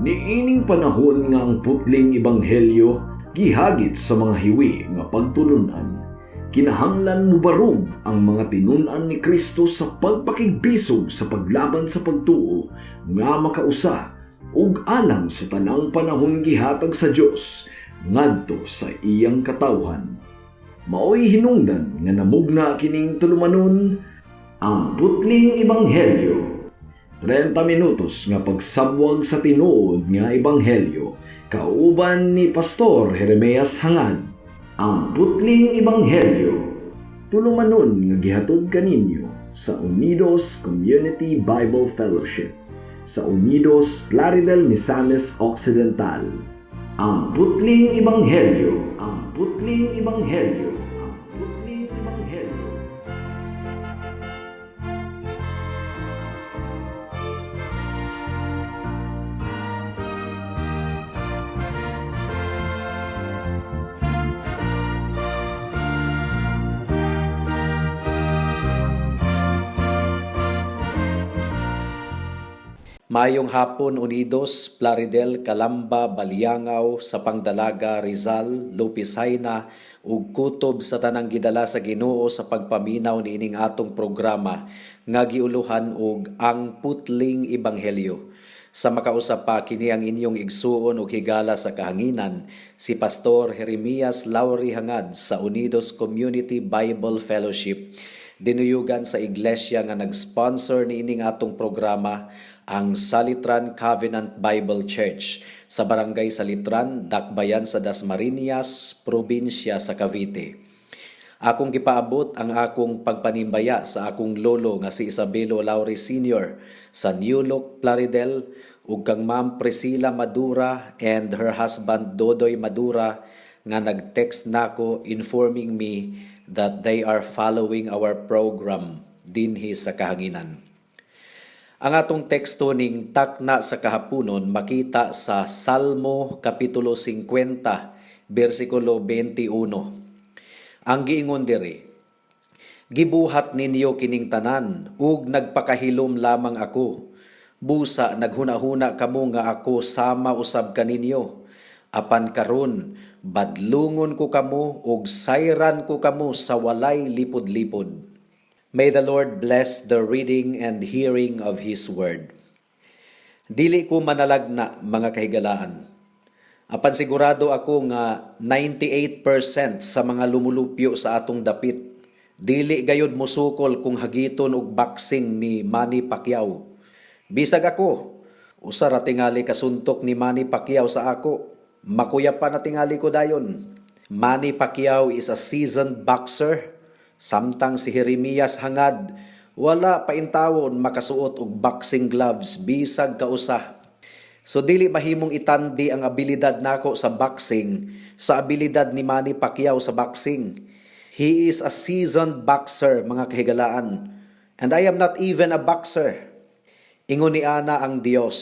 Niining panahon nga ang putling ebanghelyo gihagit sa mga hiwi nga pagtulunan. Kinahanglan mo barug ang mga tinunan ni Kristo sa pagpakigbisog sa paglaban sa pagtuo nga makausa ug alang sa tanang panahon gihatag sa Dios ngadto sa iyang katawhan. Maoy hinungdan nga namugna kining tulumanon ang putling ebanghelyo. 30 minutos nga pagsabwag sa tinuod nga ebanghelyo kauban ni Pastor Jeremias Hangad. Ang putling ebanghelyo tulumanon nga gihatod kaninyo sa Unidos Community Bible Fellowship sa Unidos Plaridel, Misamis Occidental. Ang putling ebanghelyo, ang putling ebanghelyo, ang putling ebanghelyo. Mayong hapon Unidos, Plaridel, Calamba, Baliangaw, sa Pangdalaga, Rizal, Lupisayna, ug kutob sa tanang gidala sa Ginoo sa pagpaminaw niining atong programa nga giuluhan og ang putling ebanghelyo. Sa makausap pa kini ang inyong igsuon ug higala sa kahanginan si Pastor Jeremias Lauri Hangad sa Unidos Community Bible Fellowship. Dinuyugan sa iglesia nga nag-sponsor niining atong programa ang Salitran Covenant Bible Church sa Barangay Salitran, Dakbayan sa Dasmariñas, Probinsya sa Cavite. Akong gipaabot ang akong pagpanimbaya sa akong lolo nga si Isabelo Lauri Sr. sa New Look, Plaridel, ug kang Ma'am Priscilla Madura and her husband Dodoy Madura nga nag-text nako informing me that they are following our program dinhi sa kahanginan. Ang atong teksto ning takna sa kahaponon makita sa Salmo Kapitulo 50, versikulo 21. Ang giingon diri, gibuhat ninyo kining tanan, ug nagpakahilom lamang ako. Busa naghunahuna kamo nga ako sama usab kaninyo. Apan karon, badlungon ko kamo, ug sayran ko kamo sa walay lipod-lipod. May the Lord bless the reading and hearing of His Word. Dili ko manalagna mga kahigalaan. Apan sigurado ako nga 98% sa mga lumulupyo sa atong dapit, dili gayud musukol kung hagiton og boxing ni Manny Pacquiao. Bisag ako, usa ra tingali kasuntok ni Manny Pacquiao sa ako, makuya pa na tingali ko dayon. Manny Pacquiao is a seasoned boxer. Samtang si Jeremias Hangad, wala pa intawon makasuot og boxing gloves bisag kausa. So dili mahimong itandi ang abilidad nako sa boxing sa abilidad ni Manny Pacquiao sa boxing. He is a seasoned boxer, mga kahigalaan. And I am not even a boxer. Ingon ni ana ang Dios,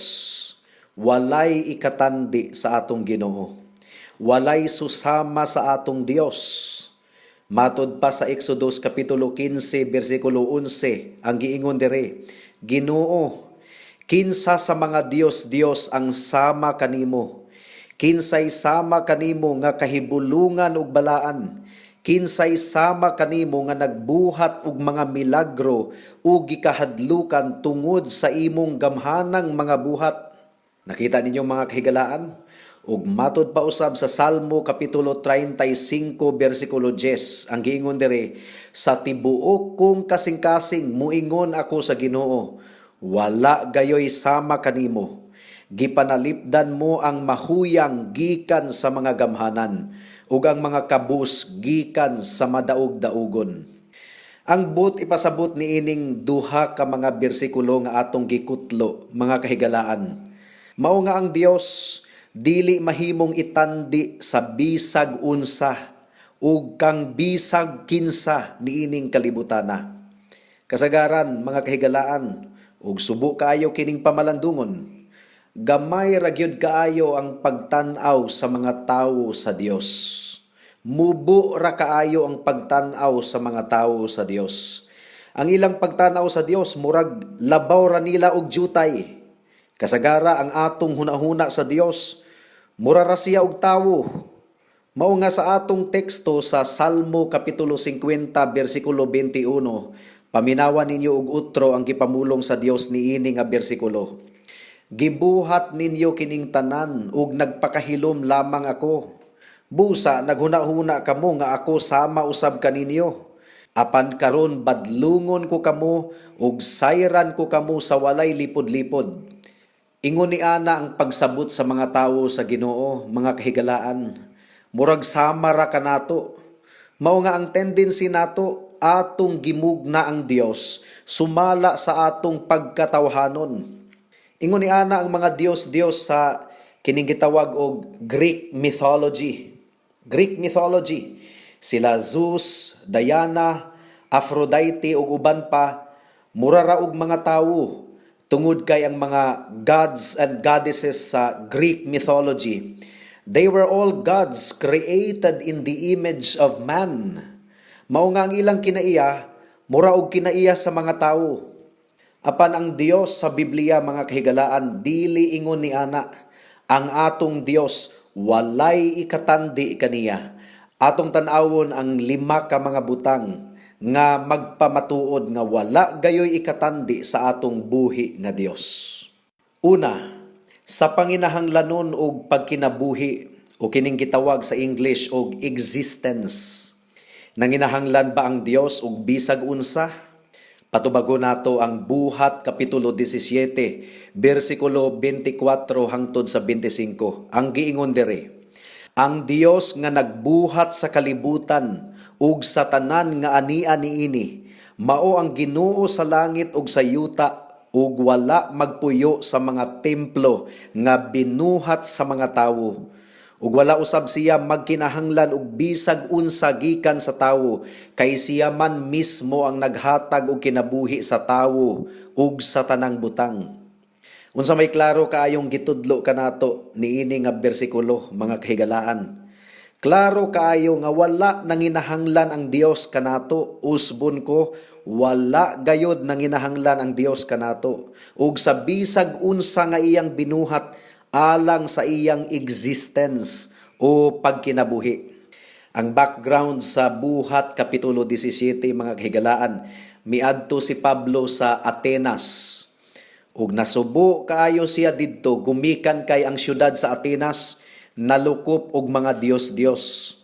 walay ikatandi sa atong Ginoo. Walay susama sa atong Dios. Matod pa sa Exodus Kapitulo 15, versikulo 11, ang giingon dire, Ginoo, kinsa sa mga Dios ang sama kanimo, kinsay sama kanimo nga kahibulungan ug balaan, kinsay sama kanimo nga nagbuhat og mga milagro ug gikahadlukan tungod sa imong gamhanang mga buhat. Nakita ninyo mga kahigalaan? Ug matod pa usab sa Salmo Kapitulo 35, versikulo 10, ang giingon dire, sa tibuok kong kasing-kasing muingon ako sa Ginoo, wala gayoy sama kanimo. Gipanalipdan mo ang mahuyang gikan sa mga gamhanan, ug ang mga kabus gikan sa madaog-daugon. Ang but ipasabot ni ining duha ka mga bersikulo nga atong gikutlo, mga kahigalaan. Mao nga ang Dios dili mahimong itandi sa bisag unsa ug kang bisag kinsa niining kalibutana. Kasagaran mga kahigalaan ug subo kaayo kining pamalandungon. Gamay ra gyud kaayo ang pagtan-aw sa mga tawo sa Dios. Mubo ra kaayo ang pagtan-aw sa mga tawo sa Dios. Ang ilang pagtan-aw sa Dios murag labaw ra nila og jutay. Kasagara ang atong hunahuna sa Dios, mura ra siya og tawo. Mao nga sa atong teksto sa Salmo Kapitulo 50, versikulo 21, paminawan ninyo og utro ang gipamulong sa Dios niini nga bersikulo. Gibuhat ninyo kining tanan ug nagpakahilom lamang ako. Busa naghuna-huna kamo nga ako sama usab kaninyo. Apan karon badlungon ko kamo ug sayran ko kamo sa walay lipod-lipod. Ingon ni ana ang pagsabot sa mga tawo sa Ginoo, mga kahigalaan. Murag sama ra kanato. Mao nga ang tendency nato atong gimugna ang Dios sumala sa atong pagkatawhanon. Ingon ni ana ang mga Dios sa kining gitawag og Greek mythology. Greek mythology. Sila Zeus, Diana, Aphrodite ug uban pa, mura ra og mga tawo tungod kay ang mga gods and goddesses sa Greek mythology. They were all gods created in the image of man. Mao nga ang ilang kinaiya, mura og kinaiya sa mga tawo. Apan ang Dios sa Biblia, mga kahigalaan, dili ingon ni ana. Ang atong Dios walay ikatandi kaniya. Atong tan-awon ang 5 ka mga butang nga magpamatuod nga wala gayoy ikatandi sa atong buhi nga Dios. Una, sa panginahanglanon og pagkinabuhi o kining gitawag sa English og existence. Nanginahanglan ba ang Dios og bisag unsa? Patubago nato ang Buhat Kapitulo 17, versikulo 24 hangtod sa 25. Ang giingon diri, ang Dios nga nagbuhat sa kalibutan ug sa tanan nga ania niini, mao ang Ginoo sa langit ug sa yuta ug wala magpuyo sa mga templo nga binuhat sa mga tawo. Ug wala usab siya magkinahanglan og bisag unsa gikan sa tawo, kay siya man mismo ang naghatag og kinabuhi sa tawo ug sa tanang butang. Unsa may klaro kaayong gitudlo kanato niini nga bersikulo, mga kahigalaan. Klaro kaayo nga wala nanginahanglan ang Dios kanato, usbon ko, wala gayod nanginahanglan ang Dios kanato. Ug sa bisag unsa nga iyang binuhat alang sa iyang existence o pagkinabuhi. Ang background sa Buhat Kapitulo 17, mga kahigalaan, miadto si Pablo sa Atenas. Ug nasubo kaayo siya didto, gumikan kay ang syudad sa Atenas nalukop og mga Dios-Dios.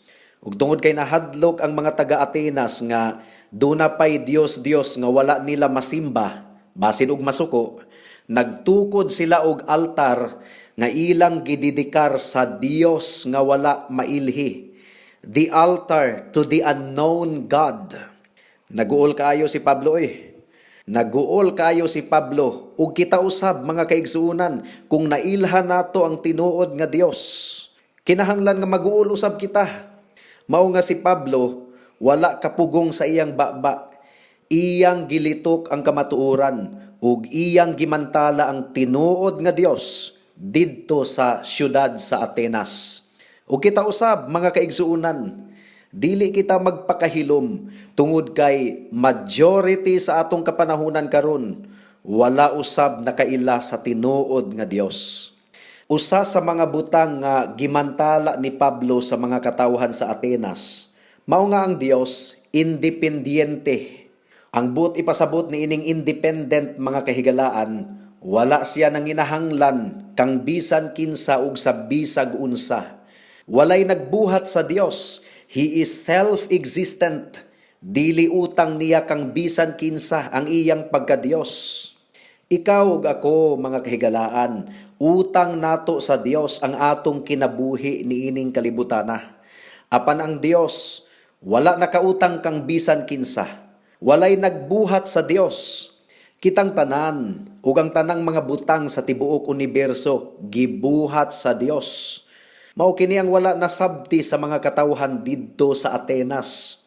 Ug tungod kay nahadlok ang mga taga-Atenas nga duna pay Dios-Dios nga wala nila masimba, basin og masuko, nagtukod sila og altar nga ilang gididikar sa Dios nga wala mailhi. The altar to the unknown God. Naguol kaayo si Pablo Naguol kayo si Pablo ug kita usab, mga kaigsuunan, kung nailhan nato ang tinuod nga Dios. Kinahanglan nga maguol usab kita. Mao nga si Pablo wala kapugong sa iyang baba. Iyang gilitok ang kamatuoran ug iyang gimantala ang tinuod nga Dios didto sa syudad sa Atenas. Ug kita usab, mga kaigsuunan, dili kita magpakahilom tungod kay majority sa atong kapanahunan karon wala usab nakaila sa tinuod nga Dios. Usa sa mga butang nga gimantala ni Pablo sa mga katawhan sa Atenas, mao nga ang Dios independiente. Ang but ipasabot ni ining independent, mga kahigalaan, wala siya nanginahanglan kang bisan kinsa ug sa bisag unsa. Walay nagbuhat sa Dios. He is self-existent. Dili utang niya kang bisan kinsa ang iyang pagka-Dios. Ikaw ug ako, mga kahigalaan, utang nato sa Dios ang atong kinabuhi niining kalibutana. Apan ang Dios, wala nakautang kang bisan kinsa. Walay nagbuhat sa Dios. Kitang tanan ug ang tanang mga butang sa tibuok universo gibuhat sa Dios. Mao kini ang wala nasabti sa mga katawhan didto sa Atenas.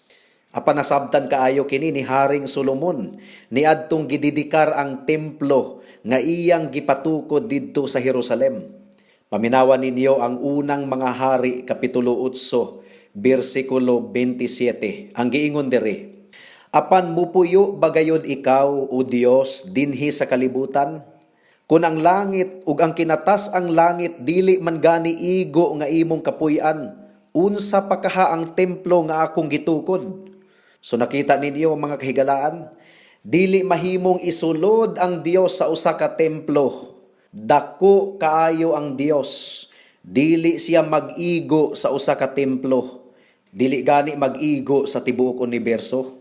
Apan nasabtan kaayo kini ni Haring Solomon niadtong gididikar ang templo nga iyang gipatukod didto sa Jerusalem. Paminawan ninyo ang unang mga hari kapitulo 8 bersikulo 27. Ang giingon diri, apan mupuyo bagayod ikaw, o Dios, dinhi sa kalibutan? Kun ang langit ug ang kinatas ang langit dili man gani igo nga imong kapuy-an, unsa pa kaha ang templo nga akong gitukod? So nakita ninyo mga kahigalaan, dili mahimong isulod ang Dios sa usa ka templo. Dako kaayo ang Dios. Dili siya mag-igo sa usa ka templo. Dili gani mag-igo sa tibuok universo.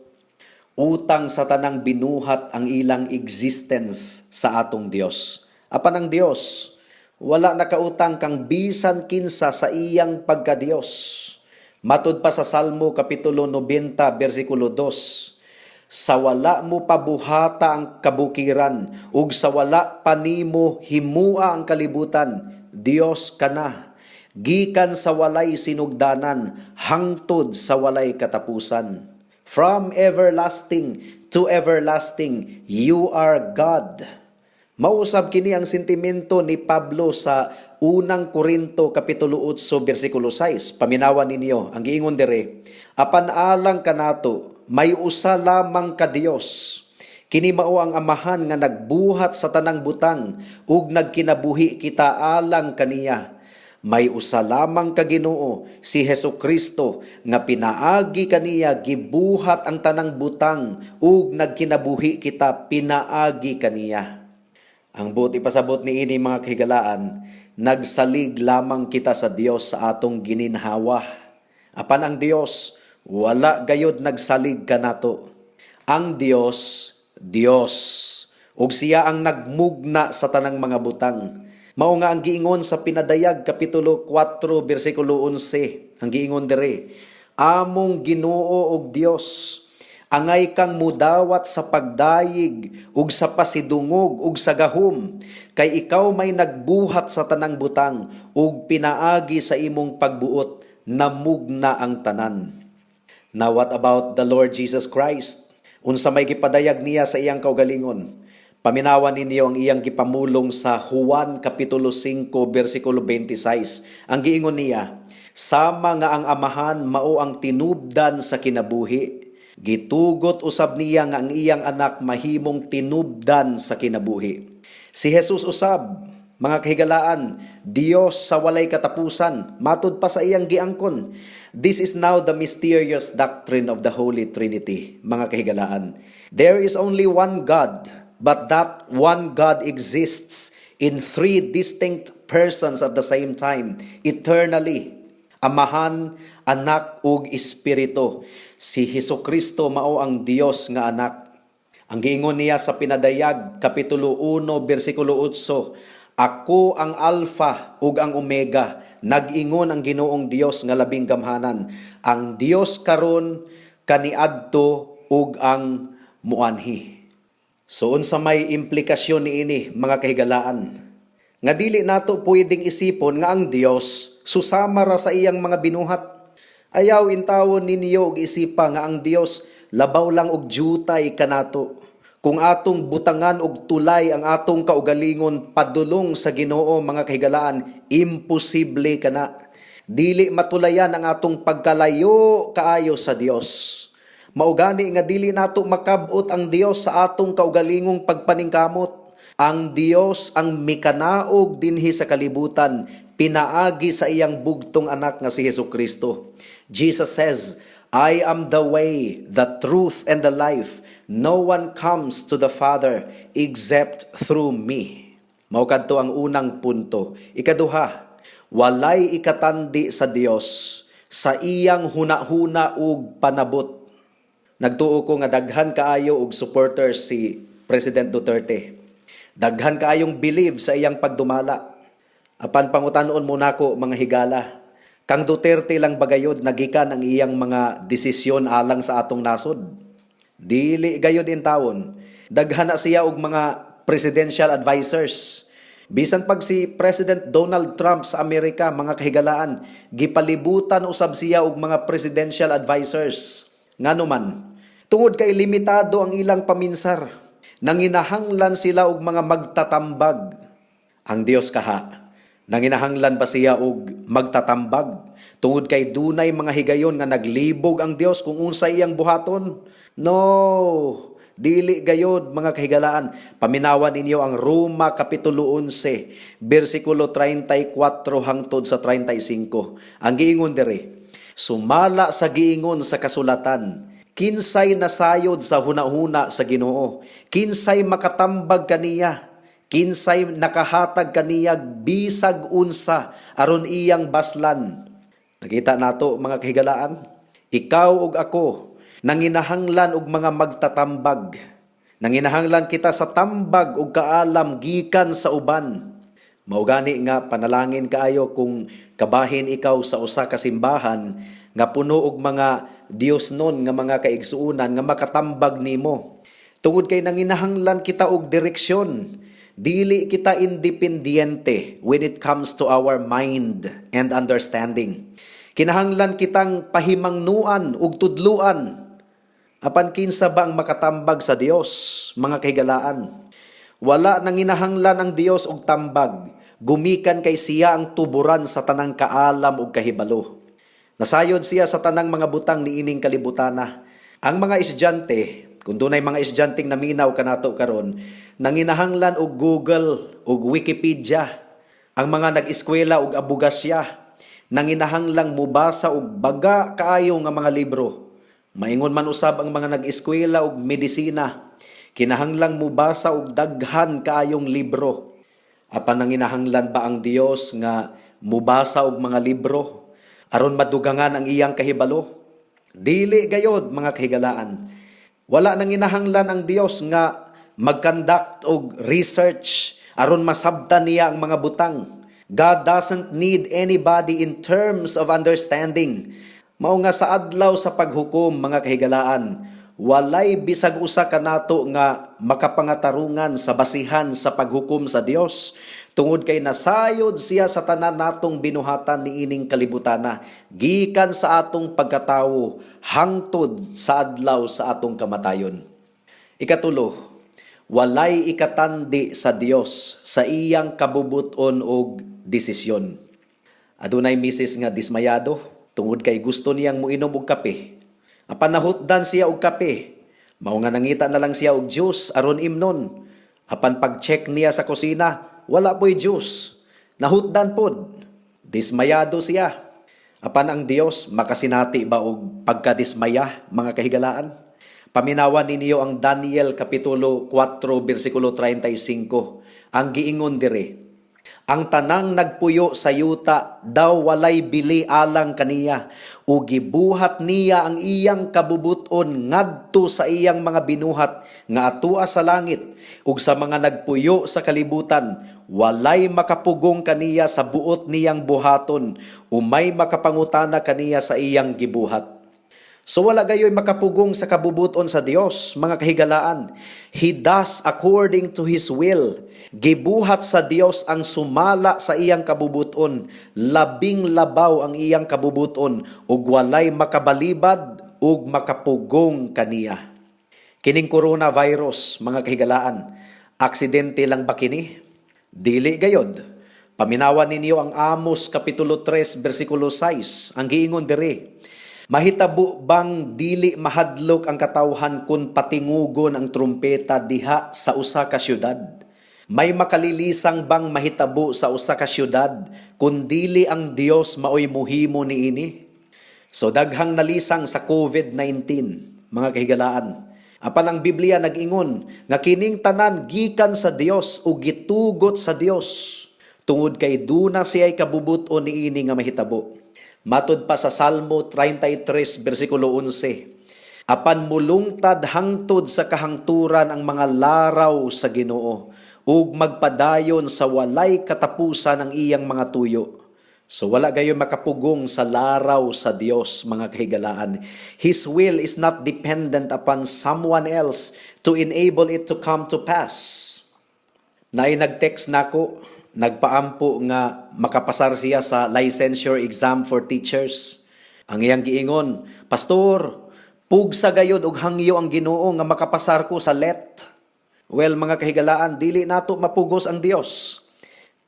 Utang sa tanang binuhat ang ilang existence sa atong Dios. Apan ang Dios, wala nakautang kang bisan kinsa sa iyang pagka-Dios. Matud pa sa Salmo Kapitulo 90, versikulo 2, sa wala mo pabuhata ang kabukiran, ug sa wala panimo himua ang kalibutan, Dios ka na. Gikan sa walay sinugdanan, hangtod sa walay katapusan. From everlasting to everlasting, you are God. Mausab kini ang sentimento ni Pablo sa unang Korinto Kapitulo 8, versikulo 6. Paminawan ninyo, ang giingon dire, apan alang kanato, may usa lamang ka Dios. Kini mao ang amahan nga nagbuhat sa tanang butang, ug nagkinabuhi kita alang kaniya. May usa lamang ka Ginoo, si Hesukristo, nga pinaagi kaniya gibuhat ang tanang butang, ug nagkinabuhi kita pinaagi kaniya. Ang buti pasabot ni ini mga kahigalaan, nagsalig lamang kita sa Dios sa atong gininhawa. Apan ang Dios, wala gayod nagsalig kanato. Ang Dios, Dios, ug siya ang nagmugna sa tanang mga butang. Mao nga ang giingon sa Pinadayag Kapitulo 4, versikulo 11. Ang giingon dire, among Ginoo ug Dios, angay kang mudawat sa pagdayig ug sa pasidungog ug sa gahom, kay ikaw may nagbuhat sa tanang butang ug pinaagi sa imong pagbuot, namugna ang tanan. Now what about the Lord Jesus Christ? Unsa may gipadayag niya sa iyang kaugalingon? Paminawan ninyo ang iyang gipamulong sa Juan Kapitulo 5, versikulo 26. Ang giingon niya, sama nga ang amahan mao ang tinubdan sa kinabuhi. Gitugot usab niya nga ang iyang anak mahimong tinubdan sa kinabuhi. Si Jesus usab, mga kahigalaan, Dios sa walay katapusan, matud pa sa iyang giangkon. This is now the mysterious doctrine of the Holy Trinity, mga kahigalaan. There is only one God, but that one God exists in three distinct persons at the same time, eternally. Amahan, Anak, ug Espiritu. Si Hesukristo mao ang Dios nga anak. Ang giingon niya sa Pinadayag, Kapitulo 1, versikulo 8, ako ang Alpha ug ang Omega, nag-ingon ang Ginoong Dios nga labing gamhanan, ang Dios karon, kaniadto ug ang muanhi. So unsa may implikasyon niini mga kahigalaan? Nga dili nato pwedeng isipon nga ang Dios susama ra sa iyang mga binuhat. Ayaw intawon ninyo og isipa nga ang Dios labaw lang og jutay kanato. Kung atong butangan og tulay ang atong kaugalingon padulong sa Ginoo mga kahigalaan, imposible kana. Dili matulayan ang atong pagkalayo kaayo sa Dios. Maugani nga dili nato makabot ang Dios sa atong kaugalingong pagpaningkamot. Ang Dios ang mikanaog dinhi sa kalibutan, pinaagi sa iyang bugtong anak nga si Hesukristo. Jesus says, I am the way, the truth, and the life. No one comes to the Father except through me. Mao kadto ang unang punto. Ikaduha, walay ikatandi sa Dios sa iyang hunahuna ug panabot. Nagtuo ko nga daghan kaayo og supporters si President Duterte. Daghan kaayong believe sa iyang pagdumala. Apan pangutanon mo nako mga higala, kang Duterte lang bagayod nagikan ang iyang mga desisyon alang sa atong nasod. Dili gayod in taon. Daghan na siya og mga presidential advisors. Bisan pag si President Donald Trump sa Amerika, mga kahigalaan, gipalibutan usab siya og mga presidential advisors. Ngano man, tungod kay limitado ang ilang paminsar, nanginahanglan sila og mga magtatambag. Ang Dios kaha, nanginahanglan ba siya og magtatambag? Tungod kay dunay mga higayon nga naglibog ang Dios kung unsa iyang buhaton? No, Dili gayod mga kahigalaan. Paminawan ninyo ang Roma Kapitulo 11, versikulo 34 hangtod sa 35. Ang giingon diri, sumala sa giingon sa kasulatan, kinsay nasayod sa hunahuna sa Ginoo, kinsay makatambag kaniya, kinsay nakahatag kaniya bisag unsa aron iyang baslan. Nakita nato mga kahigalaan, ikaw ug ako nanginahanglan og mga magtatambag. Nanginahanglan kita sa tambag ug kaalam gikan sa uban. Mao gani nga panalangin kaayo kung kabahin ikaw sa usa ka simbahan nga puno og mga Diosnon nga mga kaigsuonan nga makatambag nimo. Tungod kay nanginahanglan kita og direksyon. Dili kita independiente when it comes to our mind and understanding. Kinahanglan kitang pahimangnuan ug tudluan. Apan kinsa ba ang makatambag sa Dios, mga kahigalaan? Wala nanginahanglan ang Dios og tambag. Gumikan kay siya ang tuburan sa tanang kaalam ug kahibalo. Nasayod siya sa tanang mga butang niining kalibutana. Ang mga estudyante, kung dunay mga estudyanteng naminaw kanato karon, nanginahanglan og Google ug Wikipedia. Ang mga nag-eskwela og abugasya, nanginahanglang mubasa og baga kaayo nga mga libro. Maingon man usab ang mga nag-eskwela og medisina, kinahanglang mubasa og daghan kaayong libro. Apan nanginahanglan ba ang Dios nga mubasa og mga libro aron madugangan ang iyang kahibalo? Dili gayod mga kahigalaan. Wala nanginahanglan ang Dios nga mag-conduct og research aron masabtan niya ang mga butang. God doesn't need anybody in terms of understanding. Mao nga sa adlaw sa paghukom mga kahigalaan, walay bisag usa kanato nga makapangatarungan sa basihan sa paghukom sa Dios. Tungod kay nasayod siya sa tanan natong binuhatan niining kalibutana, gikan sa atong pagkatawo hangtod sa adlaw sa atong kamatayon. Ikatulo, walay ikatandi sa Dios sa iyang kabubuton og desisyon. Adunay misis nga dismayado tungod kay gusto niyang muinom og kape. Apan nahutdan siya og kape, mao nga nangita na lang siya og juice aron imnon. Apan pag-check niya sa kusina, wala po'y juice. Nahutdan pod. Dismayado siya. Apan ang Dios makasinati ba og pagkadismaya mga kahigalaan? Paminawan ninyo ang Daniel Kapitulo 4 versikulo 35. Ang giingon dire, ang tanang nagpuyo sa yuta daw walay bili alang kaniya, ug gibuhat niya ang iyang kabubuton ngadto sa iyang mga binuhat nga atua sa langit, ug sa mga nagpuyo sa kalibutan walay makapugong kaniya sa buot niyang buhaton, umay makapangutana kaniya sa iyang gibuhat. So wala gayoy makapugong sa kabubuton sa Dios, mga kahigalaan. He does according to His will. Gibuhat sa Dios ang sumala sa iyang kabubuton, labing labaw ang iyang kabubuton, ug walay makabalibad ug makapugong kaniya. Kining coronavirus, mga kahigalaan, aksidente lang ba kini? Dili gayod. Paminawan ninyo ang Amos Kapitulo 3 versikulo 6. Ang giingon diri, mahitabo bang dili mahadlok ang katawhan kun patingugon ang trumpeta diha sa usa ka syudad? May makalilisang bang mahitabo sa usa ka syudad kun dili ang Dios maoy muhimo niini? So daghang nalisang sa COVID-19, mga kahigalaan. Apan ang Biblia nag-ingon nga kining tanan gikan sa Dios ug gitugot sa Dios. Tungod kay duna siya'y kabubuton niini nga mahitabo. Matud pa sa Salmo 33 versikulo 11. Apan mulungtad hangtod sa kahangturan ang mga laraw sa Ginoo, ug magpadayon sa walay katapusan ang iyang mga tuyo. So wala gayon makapugong sa laraw sa Dios, mga kahigalaan. His will is not dependent upon someone else to enable it to come to pass. Naay nag-text nako, nagpaampo nga makapasar siya sa licensure exam for teachers. Ang iyang giingon, Pastor, pugsa gayod og hangyo ang Ginoo nga makapasar ko sa LET. Well, mga kahigalaan, dili nato mapugos ang Dios.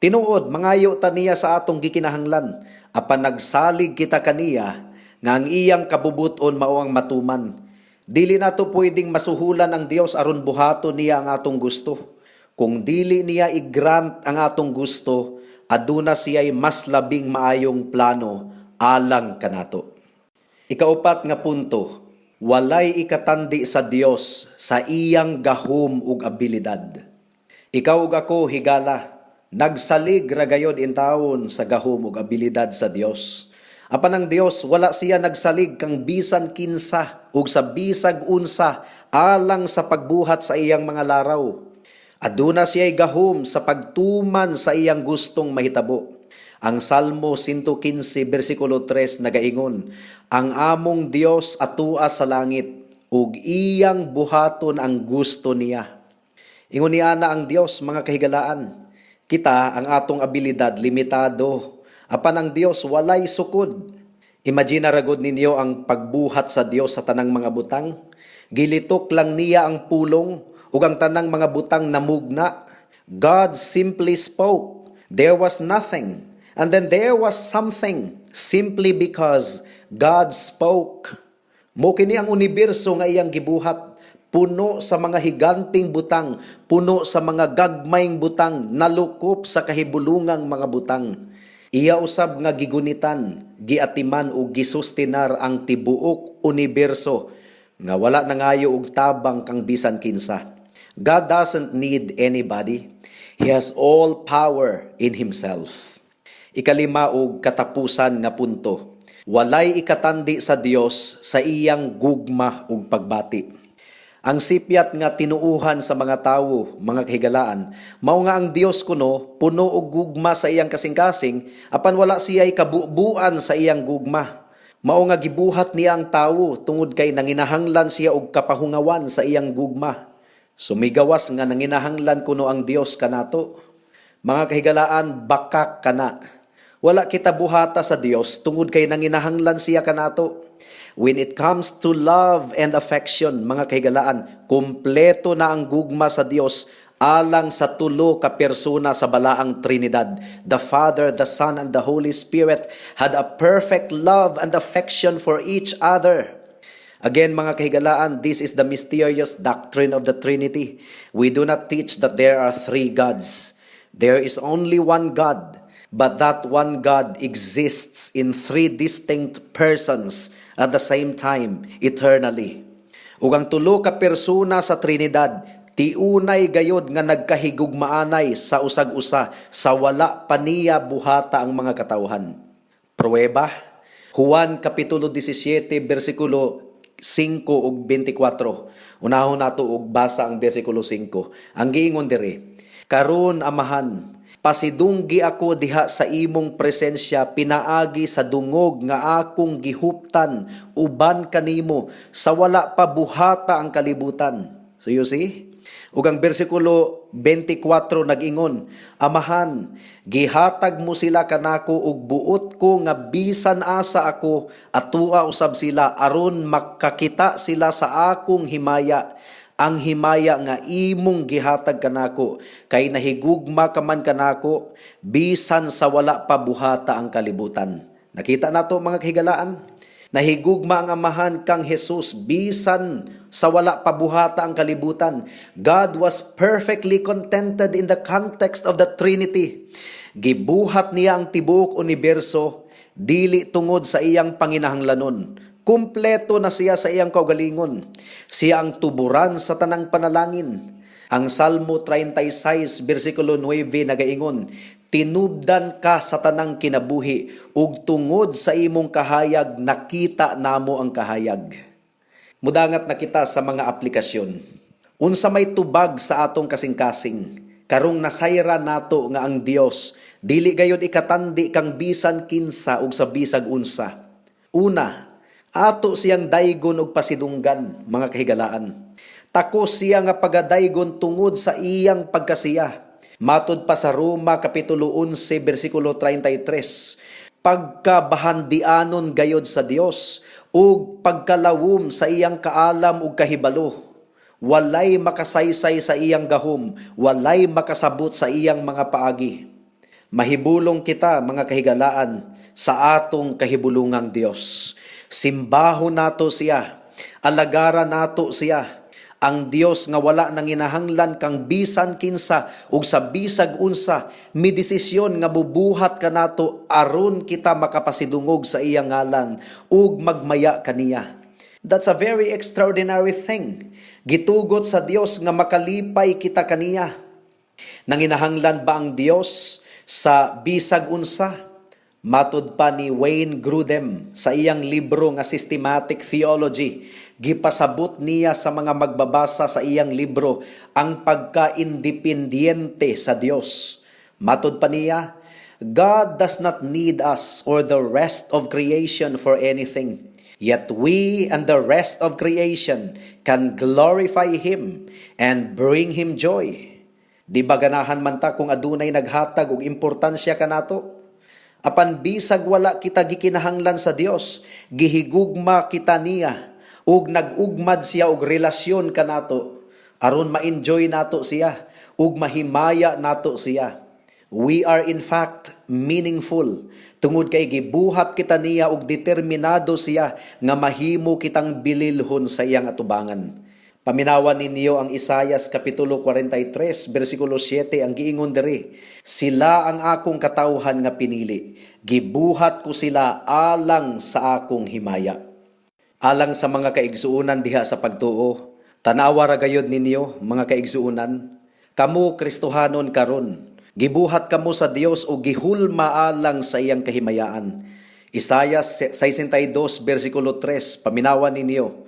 Tinuod, mangayo ta niya sa atong gikinahanglan, apan nagsalig kita kaniya nga ang iyang kabubuton mao ang matuman. Dili nato pwedeng masuhulan ang Dios aron buhaton niya ang atong gusto. Kung dili niya i-grant ang atong gusto, aduna siya'y mas labing maayong plano alang kanato. Ikaupat nga punto, walay ikatandi sa Dios sa iyang gahom ug abilidad. Ikaw ug ako higala, nagsalig ra gayod in taon sa gahom ug abilidad sa Dios. Apan ang Dios wala siya nagsalig kang bisan kinsa ug sa bisag unsa alang sa pagbuhat sa iyang mga laraw. Aduna siya'y gahom sa pagtuman sa iyang gustong mahitabo. Ang Salmo 115 versikulo 3 nagaingon, ang among Dios atua sa langit ug iyang buhaton ang gusto niya. Ingon niya na ang Dios mga kahigalaan. Kita ang atong abilidad limitado. Apan ang Dios walay sukod. Imagine ragod ninyo ang pagbuhat sa Dios sa tanang mga butang. Gilitok lang niya ang pulong ug ang tanang mga butang namugna. God simply spoke. There was nothing. And then there was something simply because God spoke. Mo kini ang universo nga iyang gibuhat. Puno sa mga higanting butang, puno sa mga gagmayng butang, nalukop sa kahibulungang mga butang. Iya usab nga gigunitan, giatiman ug gisustinar ang tibuok universo nga wala nangayo og tabang kang bisan kinsa. God doesn't need anybody. He has all power in Himself. Ikalima og katapusan nga punto. Walay ikatandi sa Dios sa iyang gugma ug pagbati. Ang sipyat nga tinuuhan sa mga tawo, mga kahigalaan, mao nga ang Dios kuno puno og gugma sa iyang kasing-kasing, apan wala siya'y kabubuan sa iyang gugma. Mao nga gibuhat niya ang tawo tungod kay nanginahanglan siya og kapahungawan sa iyang gugma. Sumigawas nga nanginahanglan kuno ang Dios kanato. Mga kahigalaan, bakak kana. Wala kita buhata sa Dios tungod kay nanginahanglan siya kanato. When it comes to love and affection, mga kahigalaan, kumpleto na ang gugma sa Dios alang sa tulo ka persona sa balaang Trinidad. The Father, the Son, and the Holy Spirit had a perfect love and affection for each other. Again, mga kahigalaan, this is the mysterious doctrine of the Trinity. We do not teach that there are three gods. There is only one God, but that one God exists in three distinct persons at the same time, eternally. Ug ang tulo ka persona sa Trinidad, tiunay gayod nga nagkahigugmaanay sa usag-usa, sa wala pa niya buhata ang mga katawhan. Pruweba, Juan Kapitulo 17, versikulo 5 ug 24. Unahon nato og basa ang versikulo 5. Ang giingon dire, karon amahan, pasidunggi ako diha sa imong presensya pinaagi sa dungog nga akong gihuptan uban kanimo sa wala pa buhata ang kalibutan. So you see? Ug ang bersikulo 24 nag-ingon, amahan, gihatag mo sila kanako ug buot ko nga bisan asa ako atua usab sila aron makakita sila sa akong himaya. Ang himaya nga imong gihatag kanako kay nahigugma ka man kanako bisan sa wala pa buhata ang kalibutan. Nakita nato mga kahigalaan, nahigugma ang amahan kang Jesus bisan sa wala pa buhata ang kalibutan. God was perfectly contented in the context of the Trinity. Gibuhat niya ang tibuok universo dili tungod sa iyang panginahanglanon. Kumpleto na siya sa iyang kaugalingon. Siya ang tuburan sa tanang panalangin. Ang Salmo 36, versikulo 9 nagaingon, tinubdan ka sa tanang kinabuhi, ug tungod sa imong kahayag, nakita namo ang kahayag. Mudangat na kita sa mga aplikasyon. Unsa may tubag sa atong kasing-kasing, karong nasayra nato nga ang Dios, dili gayud ikatandi kang bisan kinsa ug sa bisag unsa. Una, ato siyang daygon og pasidunggan, mga kahigalaan. Tako siya nga pagadaygon tungod sa iyang pagkasiya. Matud pa sa Roma Kapitulo 11, versikulo 33, pagkabahandianon gayod sa Dios, ug pagkalawom sa iyang kaalam ug kahibalo. Walay makasaysay sa iyang gahom, walay makasabot sa iyang mga paagi. Mahibulong kita, mga kahigalaan, sa atong kahibulungang Dios. Simbahon nato siya, Alagara nato siya. Ang Dios nga wala nang inahanglan kang bisan kinsa ug sa bisag unsa mi desisyon nga bubuhat kanato aron kita makapasidungog sa iyang ngalan ug magmaya kaniya. That's a very extraordinary thing. Gitugot sa Dios nga makalipay kita kaniya. Nanginahanglan ba ang Dios sa bisag unsa? Matud pa ni Wayne Grudem sa iyang libro nga Systematic Theology, gipasabot niya sa mga magbabasa sa iyang libro ang pagka-independiente sa Dios. Matud pa niya, God does not need us or the rest of creation for anything. Yet we and the rest of creation can glorify Him and bring Him joy. Di ba ganahan man ta kung adunay naghatag og importansya kanato? Apan bisag wala kita gikinahanglan sa Dios, gihigugma kita niya ug nag-ugmad siya og relasyon kanato aron ma-enjoy nato siya ug mahimaya nato siya. We are in fact meaningful tungod kay gibuhat kita niya ug determinado siya nga mahimo kitang bililhon sa iyang atubangan. Paminawan ninyo ang Isaias kapitulo 43 bersikulo 7 ang giingon diri, sila ang akong katawhan nga pinili, gibuhat ko sila alang sa akong himaya. Alang sa mga kaigsuunan diha sa pagtuo, tanawa ra gayud ninyo mga kaigsuunan, kamo Kristohanon karon, gibuhat kamo sa Dios o gihulma alang sa iyang kahimayaan. Isaias 62 bersikulo 3, paminawan ninyo,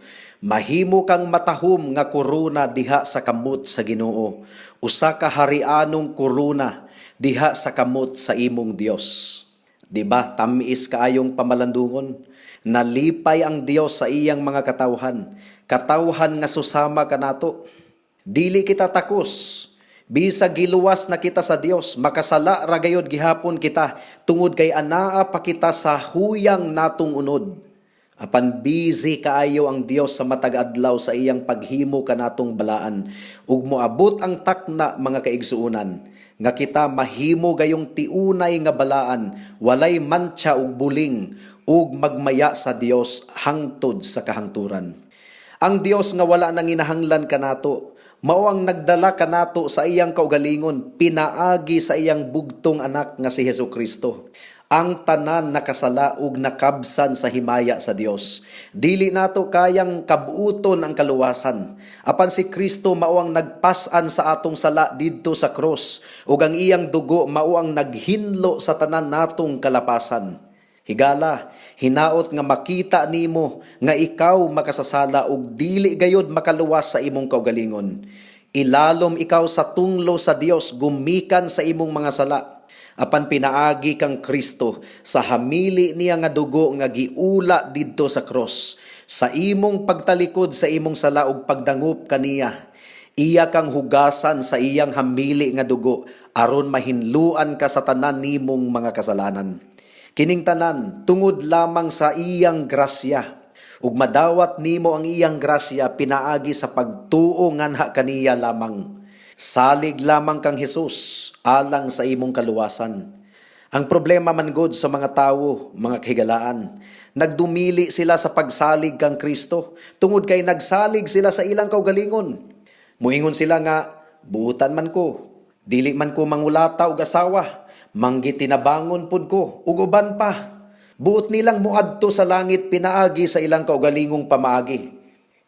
mahimo kang matahom nga korona diha sa kamot sa Ginoo, usa ka harianong korona diha sa kamot sa imong Dios. Diba, tamis kaayong pamalandungon, nalipay ang Dios sa iyang mga katawhan, katawhan nga susama kanato. Dili kita takos, bisag giluwas na kita sa Dios, makasala ra gayud gihapon kita, tungod kay anaa pa kita sa huyang natong unod. Apan busy kaayo ang Dios sa matag adlaw sa iyang paghimo kanatong balaan, ug moabot ang takna mga kaigsuunan nga kita mahimo gayong tiunay nga balaan, walay mantsa ug buling, ug magmaya sa Dios hangtod sa kahangturan. Ang Dios nga wala nang inahanglan kanato, mao ang nagdala kanato sa iyang kaugalingon, pinaagi sa iyang bugtong anak nga si Hesukristo. Ang tanan nakasala ug nakabsan sa himaya sa Dios. Dili nato kayang kabuuton ang kaluwasan. Apan si Kristo mao ang nagpas-an sa atong sala didto sa krus, ug ang iyang dugo mao ang naghinlo sa tanan natong kalapasan. Higala, hinaot nga makita nimo nga ikaw makasasala ug dili gayud makaluwas sa imong kaugalingon. Ilalom ikaw sa tunglo sa Dios gumikan sa imong mga sala. Apan pinaagi kang Kristo sa hamili niya nga dugo nga giula didto sa cross, sa imong pagtalikod sa imong sala ug pagdangup kaniya. Iya kang hugasan sa iyang hamili nga dugo aron mahinluan ka sa tanan nimong mga kasalanan. Kining tanan tungod lamang sa iyang grasya, ug madawat nimo ang iyang grasya pinaagi sa pagtuo nganha kaniya lamang. Salig lamang kang Hesus alang sa imong kaluwasan. Ang problema man gud sa mga tawo, mga kahigalaan, nagdumili sila sa pagsalig kang Kristo tungod kay nagsalig sila sa ilang kaugalingon. Muingon sila nga, buutan man ko, dili man ko mangulata og asawa, manggitinabangon pud ko ug uban pa. Buot nilang muadto sa langit pinaagi sa ilang kaugalingong pamaagi.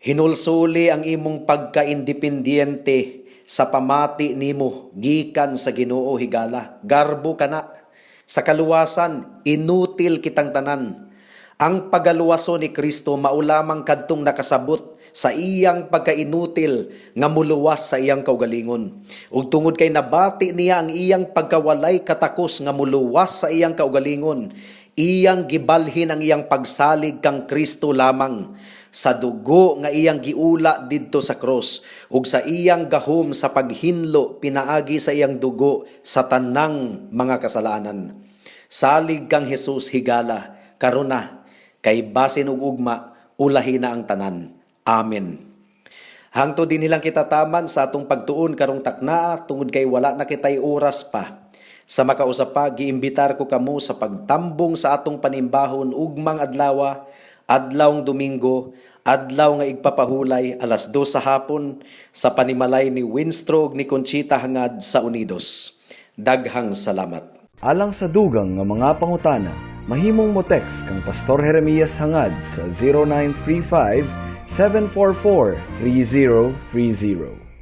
Hinulsuli ang imong pagka-independiente sa pamati nimo gikan sa Ginoo higala. Garbo kana. Sa kaluwasan, inutil kitang tanan. Ang pagaluwaso ni Kristo maulamang kadtong nakasabot sa iyang pagkainutil nga muluwas sa iyang kaugalingon. Ug tungod kay nabati niya ang iyang pagkawalay katakos nga muluwas sa iyang kaugalingon, iyang gibalhin ang iyang pagsalig kang Kristo lamang sa dugo nga iyang giula didto sa cross ug sa iyang gahom sa paghinlo pinaagi sa iyang dugo sa tanang mga kasalanan. Salig kang Hesus higala karon na kay basin ug ugma ulahi na ang tanan. Amen. Hangtod din nilang kita taman sa atong pagtuon karong takna tungod kay wala na kitay oras pa. Sa makausap pa, giimbitar ko kamo sa pagtambong sa atong panimbahon ugmang adlaw, adlawng Domingo, Adlaw nga igpapahulay alas 2 sa hapon sa panimalay ni Winstrog ni Conchita hangad sa Unidos. Daghang salamat. Alang sa dugang nga mga pangutana, mahimong mo text kang Pastor Jeremias hangad sa 0935 744 3030.